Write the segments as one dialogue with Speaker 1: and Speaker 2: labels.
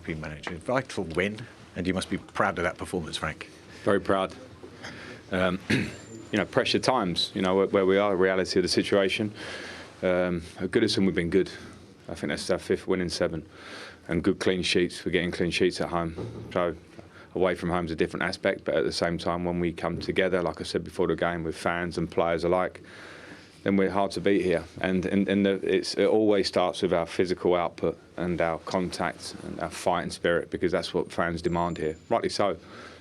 Speaker 1: been manager. Vital win, and you must be proud of that performance, Frank.
Speaker 2: Very proud. Pressure times, where we are, the reality of the situation. At Goodison, we've been good. I think that's our 5th win in 7. And good clean sheets. We're getting clean sheets at home. So away from home is a different aspect, but at the same time, when we come together, like I said before the game, with fans and players alike, then we're hard to beat here. And it always starts with our physical output and our contact and our fighting spirit, because that's what fans demand here. Rightly so.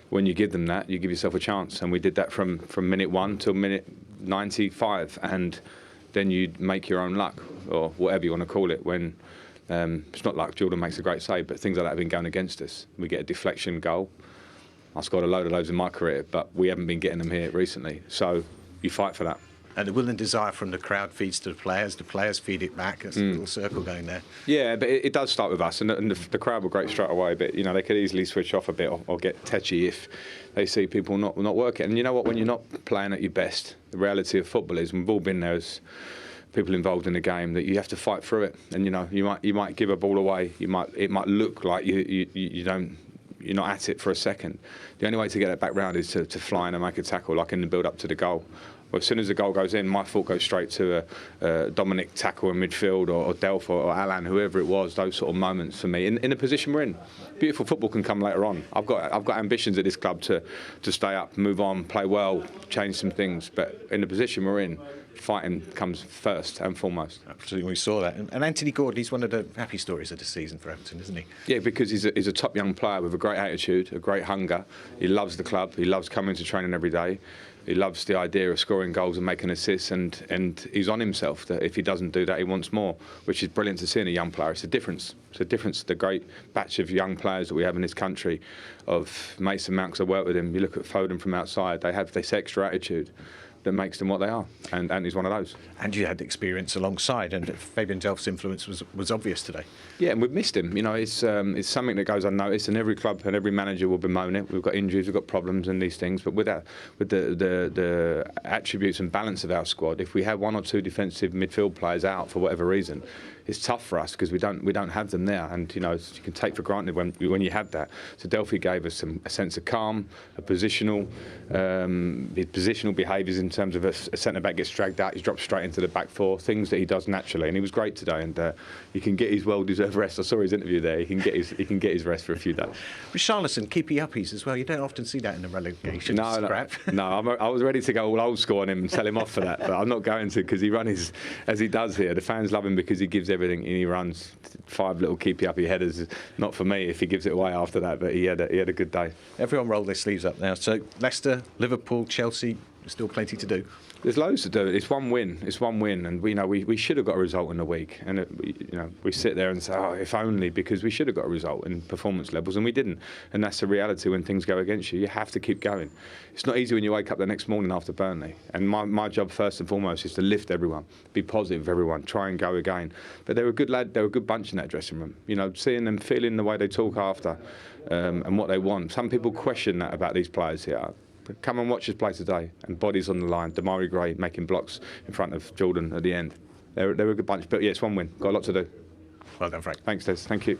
Speaker 2: When you give them that, you give yourself a chance. And we did that from minute 1 till minute 95. And then you make your own luck, or whatever you want to call it, when it's not luck. Jordan makes a great save, but things like that have been going against us. We get a deflection goal. I scored a load of those in my career, but we haven't been getting them here recently. So you fight for that.
Speaker 1: And the will and desire from the crowd feeds to the players feed it back. There's a little circle going there.
Speaker 2: Yeah, but it does start with us, and the crowd were great straight away, but they could easily switch off a bit or get tetchy if they see people not working. And you know what, when you're not playing at your best, the reality of football is, we've all been there as people involved in the game, that you have to fight through it. And you might give a ball away, it might look like you're not at it for a second. The only way to get it back round is to fly in and make a tackle, like in the build up to the goal. Well, as soon as the goal goes in, my thought goes straight to a Dominic tackle in midfield, or Delph or Alan, whoever it was. Those sort of moments for me in the position we're in. Beautiful football can come later on. I've got ambitions at this club to stay up, move on, play well, change some things. But in the position we're in, fighting comes first and foremost.
Speaker 1: Absolutely, we saw that. And Anthony Gordley's one of the happy stories of the season for Everton, isn't he?
Speaker 2: Yeah, because he's a top young player with a great attitude, a great hunger. He loves the club. He loves coming to training every day. He loves the idea of scoring goals and making assists, and he's on himself that if he doesn't do that, he wants more, which is brilliant to see in a young player. It's a difference. It's a difference to the great batch of young players that we have in this country, of Mason Mount, 'cause I work with him. You look at Foden from outside, they have this extra attitude that makes them what they are, and he's one of those.
Speaker 1: And you had experience alongside, and Fabian Delph's influence was obvious today.
Speaker 2: Yeah, and we've missed him. It's something that goes unnoticed, and every club and every manager will bemoan it. We've got injuries, we've got problems and these things, but with the attributes and balance of our squad, if we have 1 or 2 defensive midfield players out for whatever reason, it's tough for us because we don't have them there, and you can take for granted when you have that. So Delphi gave us a sense of calm, his positional behaviours in terms of a centre back gets dragged out, he's dropped straight into the back 4, things that he does naturally, and he was great today. And he can get his well-deserved rest. I saw his interview there. He can get his rest for a few days.
Speaker 1: Richarlison, keepy uppies as well. You don't often see that in the relegation scrap.
Speaker 2: No, I was ready to go all old school on him and tell him off for that, but I'm not going to, because he runs as he does here. The fans love him because he gives everything, and he runs 5 little keepy uppy headers. Not for me if he gives it away after that, but he had a good day.
Speaker 1: Everyone rolled their sleeves up now. So Leicester, Liverpool, Chelsea, still plenty to do.
Speaker 2: There's loads to do. It's one win, and we should have got a result in the week. And we sit there and say, oh, if only, because we should have got a result in performance levels, and we didn't. And that's the reality when things go against you. You have to keep going. It's not easy when you wake up the next morning after Burnley. And my job first and foremost is to lift everyone, be positive with everyone, try and go again. But they're a good lad. They're a good bunch in that dressing room. Seeing them, feeling the way they talk after, and what they want. Some people question that about these players here. But come and watch us play today, and bodies on the line. Damari Gray making blocks in front of Jordan at the end. They're a good bunch, but yeah, it's one win. Got a lot to do.
Speaker 1: Well done, Frank.
Speaker 2: Thanks, Des. Thank you.